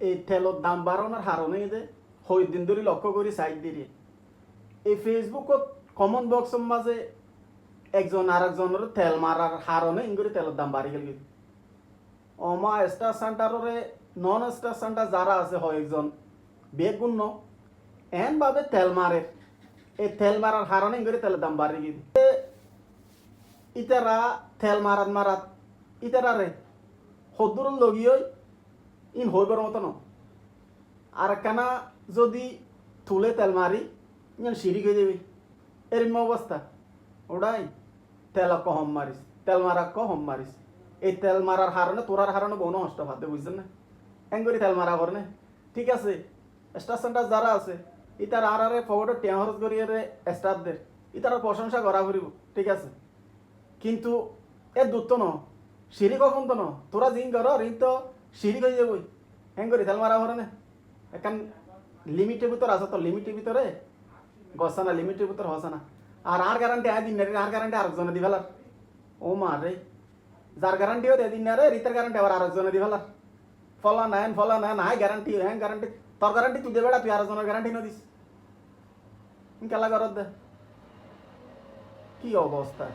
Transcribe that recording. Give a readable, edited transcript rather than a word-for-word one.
এই তেলের দাম বাড়ানোর হারণে যে হই দিন ধরে লক্ষ্য করি সাইড দিয়ে এই ফেসবুকত কমন বক্সের মাঝে একজন আর একজনের তেল মারার হারণে ইংরে তেলের দাম বাড়ি গেল অমা স্টার সেন্টারে নন স্টার সেন্টার যারা আছে হয় একজন বেগুন এন ভাবে তেল মারে এই তেল মারার হারণে ইংরে তেলের দাম বাড়ি গেল ইতারা তেল মারাত ইতারা রে সদুর লগিয়ে ইন হইবার মতো ন আর কেনা যদি তুলে তেল মারি ইন সিঁড়ি হয়ে যাবি এরম অবস্থা ওটাই তেল কম মারিস তেল মারা কম মারিস এই তেল মারার হারণে তোরার হারণে বনো নষ্ট ভাবতে বুঝছেন না এঙ্গরি তেল মারা করে ঠিক আছে স্টার সেন্টার যারা আছে ইতার আর আরে ফগটে টেঁ খরচ করিয়ে স্টাফদের ইতার প্রশংসা করা করিব ঠিক আছে কিন্তু এর দূর তো ন সিঁড়ি কখন তো ন তোরা জিং কর ঋণ তো সিঁড়ি হয়ে যাবই হ্যাং করি তেল মারা করে এখান লিমিটের ভিতর আছে তো লিমিটের ভিতরে গছা না লিমিটের ভিতর হসে না আর গ্যারান্টি দিন না আর গ্যারান্টি আরেকজনে দি ফেলার ও মা রে যার গ্যারান্টিও দিন না রে রিতের গ্যারান্টি আবার আরেকজনে দি ফেলার ফলা নেন হাই গ্যারান্টি হ্যাঁ গ্যারান্টি তোর গ্যারান্টি তুই দেবে তুই আরেকজনের গ্যারান্টি না দিস কেলা করত দে কি অবস্থা